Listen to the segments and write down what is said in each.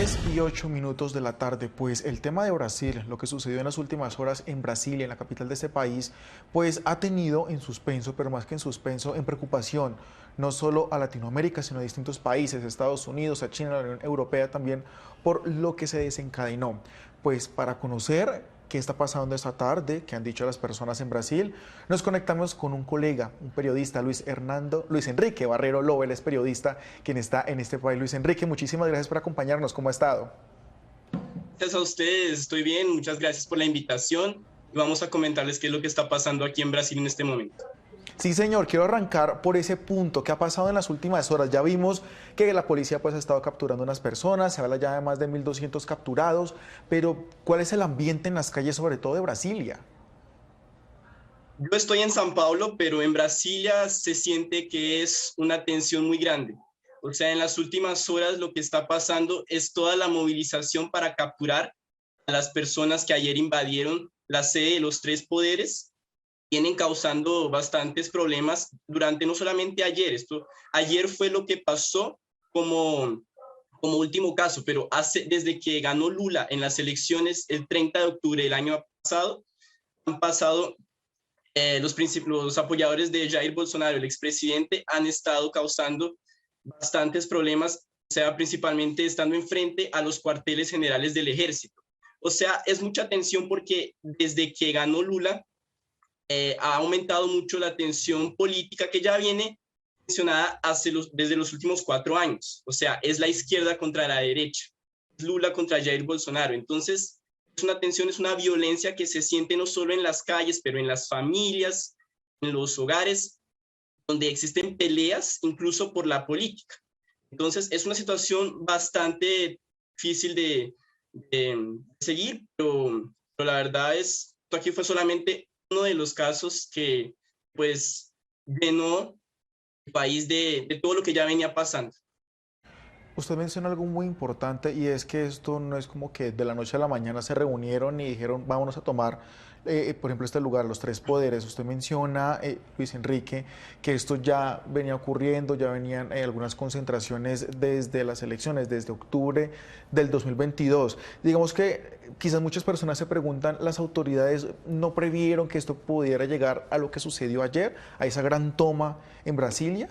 3:08 de la tarde, pues el tema de Brasil, lo que sucedió en las últimas horas en Brasilia, en la capital de este país, pues ha tenido en suspenso, pero más que en suspenso, en preocupación, no solo a Latinoamérica, sino a distintos países, Estados Unidos, a China, a la Unión Europea también, por lo que se desencadenó. Pues para conocer qué está pasando esta tarde, qué han dicho las personas en Brasil, nos conectamos con un colega, un periodista, Luis Enrique Barrero Lobo, él es periodista, quien está en este país. Luis Enrique, muchísimas gracias por acompañarnos, ¿cómo ha estado? Gracias a ustedes, estoy bien, muchas gracias por la invitación y vamos a comentarles qué es lo que está pasando aquí en Brasil en este momento. Sí, señor, quiero arrancar por ese punto. ¿Qué ha pasado en las últimas horas? Ya vimos que la policía pues ha estado capturando unas personas, se habla ya de más de 1.200 capturados, pero ¿cuál es el ambiente en las calles, sobre todo de Brasilia? Yo estoy en San Paulo, pero en Brasilia se siente que es una tensión muy grande. O sea, en las últimas horas lo que está pasando es toda la movilización para capturar a las personas que ayer invadieron la sede de los tres poderes. Vienen causando bastantes problemas durante no solamente ayer fue lo que pasó como último caso, pero desde que ganó Lula en las elecciones el 30 de octubre del año pasado, han pasado los apoyadores de Jair Bolsonaro, el expresidente, han estado causando bastantes problemas, o sea, principalmente estando enfrente a los cuarteles generales del ejército. O sea, es mucha tensión porque desde que ganó Lula, ha aumentado mucho la tensión política que ya viene mencionada desde los últimos 4 años. O sea, es la izquierda contra la derecha, es Lula contra Jair Bolsonaro. Entonces, es una tensión, es una violencia que se siente no solo en las calles, pero en las familias, en los hogares, donde existen peleas incluso por la política. Entonces, es una situación bastante difícil de seguir, pero la verdad es, esto aquí fue solamente uno de los casos que pues llenó el país de todo lo que ya venía pasando. Usted menciona algo muy importante y es que esto no es como que de la noche a la mañana se reunieron y dijeron vámonos a tomar, por ejemplo, este lugar, los tres poderes. Usted menciona, Luis Enrique, que esto ya venía ocurriendo, ya venían algunas concentraciones desde las elecciones, desde octubre del 2022. Digamos que quizás muchas personas se preguntan, ¿las autoridades no previeron que esto pudiera llegar a lo que sucedió ayer, a esa gran toma en Brasilia?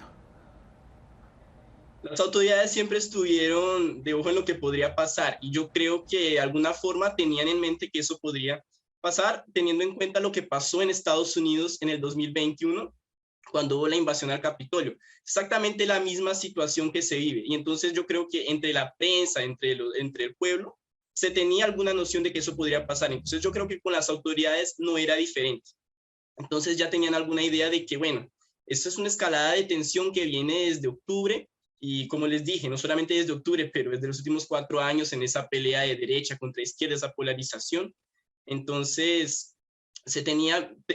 Las autoridades siempre estuvieron de ojo en lo que podría pasar y yo creo que de alguna forma tenían en mente que eso podría pasar, teniendo en cuenta lo que pasó en Estados Unidos en el 2021, cuando hubo la invasión al Capitolio. Exactamente la misma situación que se vive. Y entonces yo creo que entre la prensa, entre el pueblo, se tenía alguna noción de que eso podría pasar. Entonces yo creo que con las autoridades no era diferente. Entonces ya tenían alguna idea de que, bueno, esto es una escalada de tensión que viene desde octubre y como les dije, no solamente desde octubre, pero desde los últimos 4 años en esa pelea de derecha contra izquierda, esa polarización. Entonces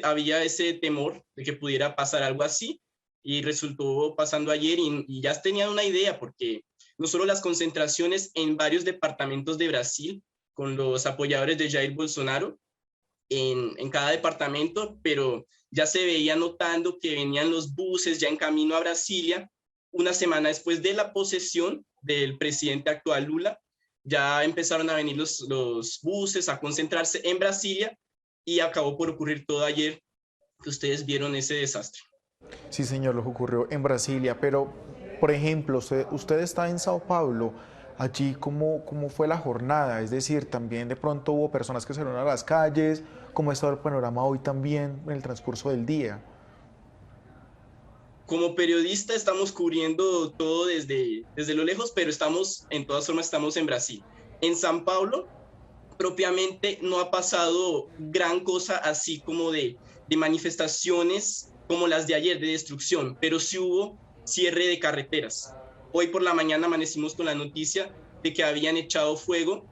había ese temor de que pudiera pasar algo así y resultó pasando ayer y ya tenían una idea porque no solo las concentraciones en varios departamentos de Brasil con los apoyadores de Jair Bolsonaro, en cada departamento, pero ya se veía notando que venían los buses ya en camino a Brasilia. Una semana después de la posesión del presidente actual Lula, ya empezaron a venir los buses a concentrarse en Brasilia y acabó por ocurrir todo ayer que ustedes vieron ese desastre. Sí, señor, lo que ocurrió en Brasilia, pero, por ejemplo, usted está en Sao Paulo, allí cómo fue la jornada, es decir, también de pronto hubo personas que salieron a las calles, cómo ha estado el panorama hoy también en el transcurso del día. Como periodista estamos cubriendo todo desde lo lejos, pero en todas formas estamos en Brasil. En San Paulo, propiamente no ha pasado gran cosa así como de manifestaciones como las de ayer de destrucción, pero sí hubo cierre de carreteras. Hoy por la mañana amanecimos con la noticia de que habían echado fuego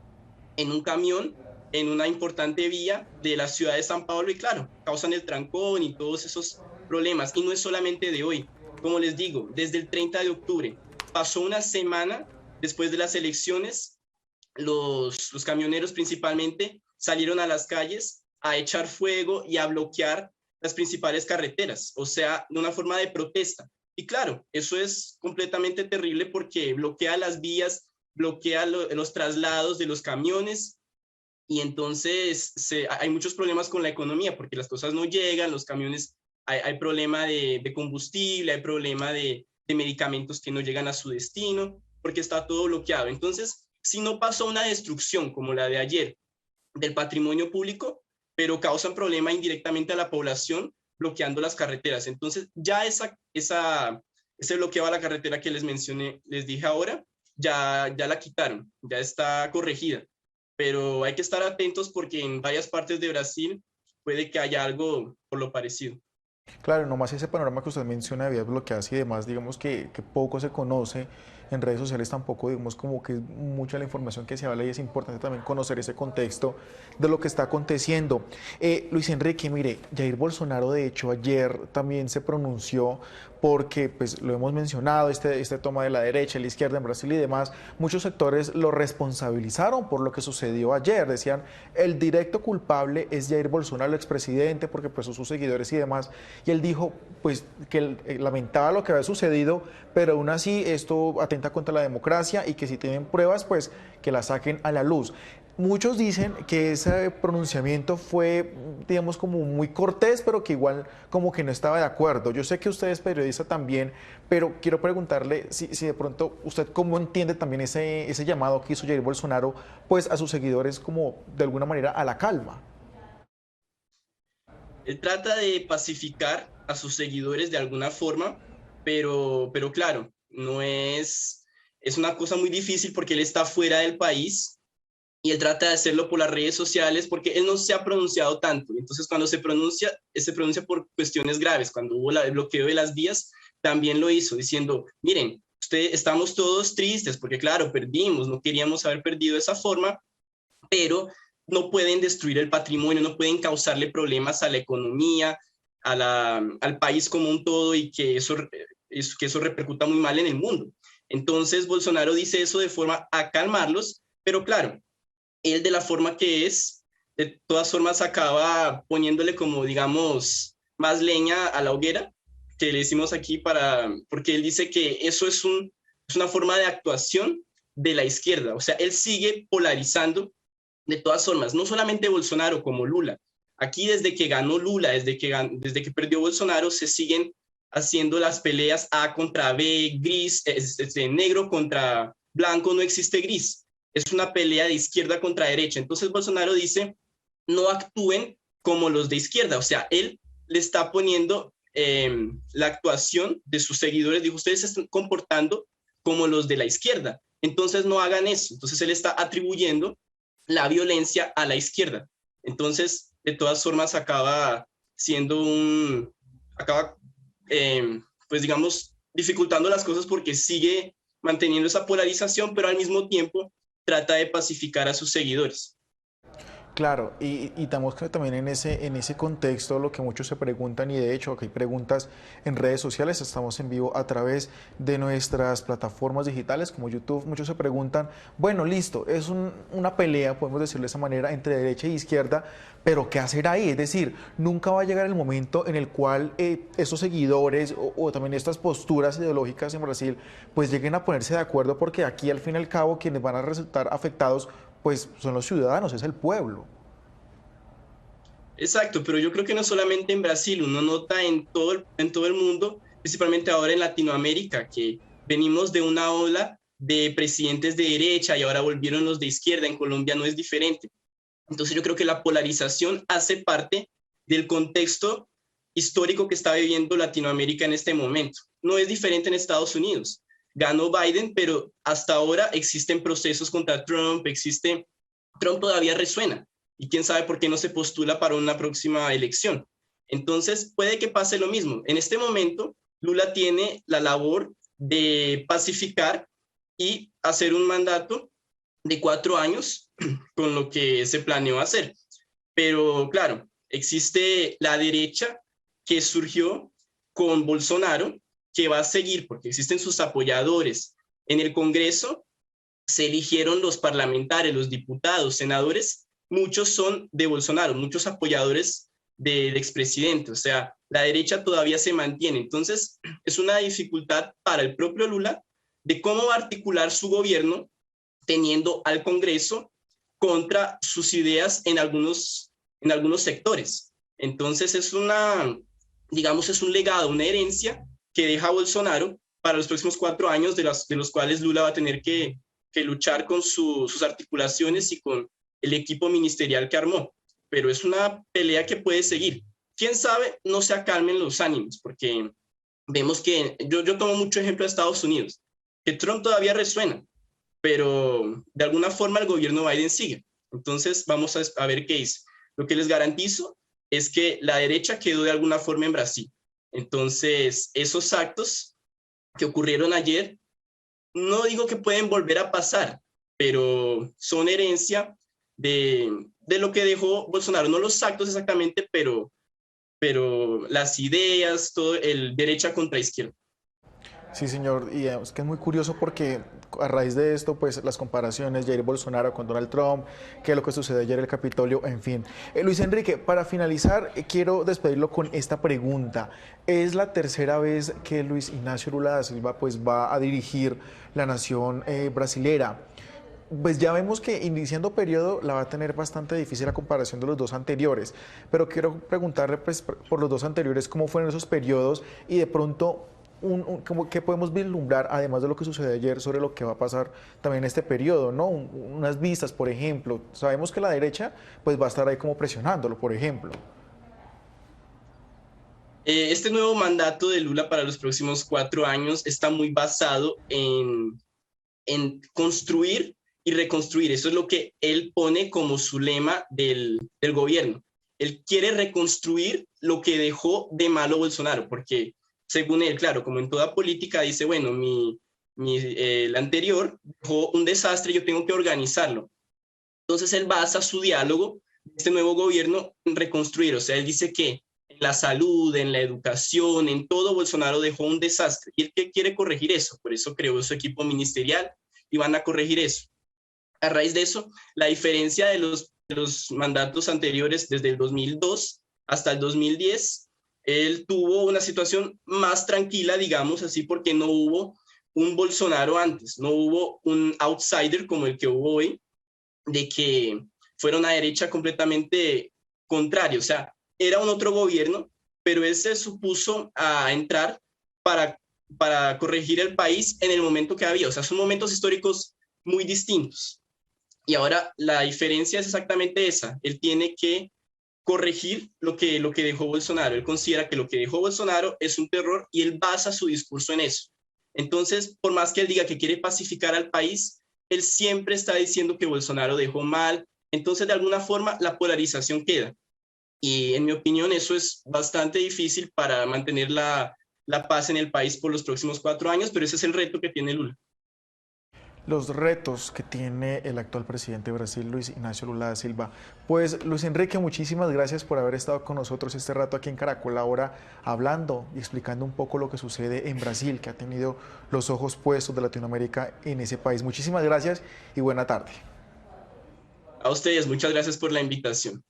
en un camión en una importante vía de la ciudad de San Paulo y claro, causan el trancón y todos esos problemas. Y no es solamente de hoy, como les digo, desde el 30 de octubre. Pasó una semana después de las elecciones, los camioneros principalmente salieron a las calles a echar fuego y a bloquear las principales carreteras, o sea, de una forma de protesta. Y claro, eso es completamente terrible porque bloquea las vías bloquea los traslados de los camiones y entonces hay muchos problemas con la economía porque las cosas no llegan, los camiones, hay problema de combustible, hay problema de medicamentos que no llegan a su destino porque está todo bloqueado. Entonces, si no pasó una destrucción como la de ayer del patrimonio público, pero causan problema indirectamente a la población bloqueando las carreteras. Entonces, ya ese bloqueo a la carretera que les mencioné, les dije ahora, ya la quitaron, ya está corregida. Pero hay que estar atentos porque en varias partes de Brasil puede que haya algo por lo parecido. Claro, nomás ese panorama que usted menciona de vías bloqueadas y demás, digamos que poco se conoce en redes sociales tampoco, digamos como que mucha la información que se habla y es importante también conocer ese contexto de lo que está aconteciendo. Luis Enrique, mire, Jair Bolsonaro de hecho ayer también se pronunció porque pues lo hemos mencionado, este toma de la derecha, la izquierda en Brasil y demás, muchos sectores lo responsabilizaron por lo que sucedió ayer, decían el directo culpable es Jair Bolsonaro, el expresidente, porque pues sus seguidores y demás, y él dijo pues que lamentaba lo que había sucedido, pero aún así esto atenta contra la democracia y que si tienen pruebas pues que la saquen a la luz. Muchos dicen que ese pronunciamiento fue, digamos, como muy cortés, pero que igual como que no estaba de acuerdo. Yo sé que usted es periodista también, pero quiero preguntarle si de pronto usted cómo entiende también ese llamado que hizo Jair Bolsonaro pues a sus seguidores como de alguna manera a la calma. Él trata de pacificar a sus seguidores de alguna forma, pero claro, no es una cosa muy difícil porque él está fuera del país y él trata de hacerlo por las redes sociales porque él no se ha pronunciado tanto. Entonces, cuando se pronuncia por cuestiones graves. Cuando hubo el bloqueo de las vías, también lo hizo, diciendo, miren, estamos todos tristes porque, claro, perdimos, no queríamos haber perdido de esa forma, pero no pueden destruir el patrimonio, no pueden causarle problemas a la economía, al país como un todo y que eso repercuta muy mal en el mundo. Entonces, Bolsonaro dice eso de forma a calmarlos, pero claro, él de la forma que es, de todas formas acaba poniéndole como, digamos, más leña a la hoguera, que le decimos aquí, porque él dice que eso es una forma de actuación de la izquierda. O sea, él sigue polarizando de todas formas, no solamente Bolsonaro como Lula. Aquí desde que ganó Lula, desde que perdió Bolsonaro, se siguen haciendo las peleas A contra B, gris, negro contra blanco, no existe gris. Es una pelea de izquierda contra derecha. Entonces Bolsonaro dice, no actúen como los de izquierda. O sea, él le está poniendo la actuación de sus seguidores. Dijo, ustedes se están comportando como los de la izquierda. Entonces no hagan eso. Entonces él está atribuyendo la violencia a la izquierda. Entonces, de todas formas, acaba siendo pues digamos, dificultando las cosas porque sigue manteniendo esa polarización, pero al mismo tiempo trata de pacificar a sus seguidores. Claro, y estamos también en ese contexto lo que muchos se preguntan, y de hecho que hay preguntas en redes sociales, estamos en vivo a través de nuestras plataformas digitales como YouTube, muchos se preguntan, bueno, listo, es una pelea, podemos decirlo de esa manera, entre derecha e izquierda, pero ¿qué hacer ahí? Es decir, nunca va a llegar el momento en el cual esos seguidores o también estas posturas ideológicas en Brasil pues lleguen a ponerse de acuerdo, porque aquí al fin y al cabo quienes van a resultar afectados pues son los ciudadanos, es el pueblo. Exacto, pero yo creo que no solamente en Brasil, uno nota en todo el mundo, principalmente ahora en Latinoamérica, que venimos de una ola de presidentes de derecha y ahora volvieron los de izquierda. En Colombia no es diferente. Entonces yo creo que la polarización hace parte del contexto histórico que está viviendo Latinoamérica en este momento. No es diferente en Estados Unidos. Ganó Biden, pero hasta ahora existen procesos contra Trump, Trump todavía resuena y quién sabe por qué no se postula para una próxima elección. Entonces puede que pase lo mismo. En este momento, Lula tiene la labor de pacificar y hacer un mandato de 4 años con lo que se planeó hacer. Pero claro, existe la derecha que surgió con Bolsonaro, que va a seguir porque existen sus apoyadores. En el Congreso se eligieron los parlamentarios, los diputados, senadores, muchos son de Bolsonaro, muchos apoyadores del expresidente. O sea, la derecha todavía se mantiene. Entonces, es una dificultad para el propio Lula de cómo va a articular su gobierno teniendo al Congreso contra sus ideas en algunos sectores. Entonces digamos, es un legado, una herencia que deja Bolsonaro para los próximos 4 años, de los cuales Lula va a tener que luchar con sus articulaciones y con el equipo ministerial que armó. Pero es una pelea que puede seguir. Quién sabe, no se acalmen los ánimos, porque vemos que yo tomo mucho ejemplo de Estados Unidos, que Trump todavía resuena, pero de alguna forma el gobierno Biden sigue. Entonces vamos a ver qué dice. Lo que les garantizo es que la derecha quedó de alguna forma en Brasil. Entonces, esos actos que ocurrieron ayer, no digo que pueden volver a pasar, pero son herencia de lo que dejó Bolsonaro. No los actos exactamente, pero las ideas, todo el derecha contra izquierda. Sí, señor, y es que es muy curioso porque a raíz de esto, pues las comparaciones Jair Bolsonaro con Donald Trump, que lo que sucedió ayer en el Capitolio, en fin. Luis Enrique, para finalizar, quiero despedirlo con esta pregunta. Es la tercera vez que Luis Ignacio Lula da Silva pues va a dirigir la nación brasilera. Pues ya vemos que iniciando periodo la va a tener bastante difícil a comparación de los dos anteriores, pero quiero preguntarle pues, por los dos anteriores cómo fueron esos periodos y de pronto como que podemos vislumbrar, además de lo que sucedió ayer, sobre lo que va a pasar también en este periodo, ¿no? Unas vistas, por ejemplo. Sabemos que la derecha pues va a estar ahí como presionándolo, por ejemplo. Este nuevo mandato de Lula para los próximos 4 años está muy basado en construir y reconstruir. Eso es lo que él pone como su lema del gobierno. Él quiere reconstruir lo que dejó de malo Bolsonaro, porque según él, claro, como en toda política, dice, bueno, el anterior dejó un desastre, yo tengo que organizarlo. Entonces él basa su diálogo de este nuevo gobierno en reconstruir. O sea, él dice que en la salud, en la educación, en todo, Bolsonaro dejó un desastre. Y él que quiere corregir eso, por eso creó su equipo ministerial y van a corregir eso. A raíz de eso, la diferencia de los mandatos anteriores desde el 2002 hasta el 2010, él tuvo una situación más tranquila, digamos así, porque no hubo un Bolsonaro antes, no hubo un outsider como el que hubo hoy, de que fuera una derecha completamente contraria. O sea, era un otro gobierno, pero él se supuso a entrar para corregir el país en el momento que había. O sea, son momentos históricos muy distintos. Y ahora la diferencia es exactamente esa. Él tiene que corregir lo que dejó Bolsonaro. Él considera que lo que dejó Bolsonaro es un terror y él basa su discurso en eso. Entonces, por más que él diga que quiere pacificar al país, él siempre está diciendo que Bolsonaro dejó mal. Entonces, de alguna forma, la polarización queda. Y en mi opinión, eso es bastante difícil para mantener la paz en el país por los próximos 4 años, pero ese es el reto que tiene Lula. Los retos que tiene el actual presidente de Brasil, Luis Ignacio Lula da Silva. Pues Luis Enrique, muchísimas gracias por haber estado con nosotros este rato aquí en Caracol Ahora, hablando y explicando un poco lo que sucede en Brasil, que ha tenido los ojos puestos de Latinoamérica en ese país. Muchísimas gracias y buena tarde. A ustedes, muchas gracias por la invitación.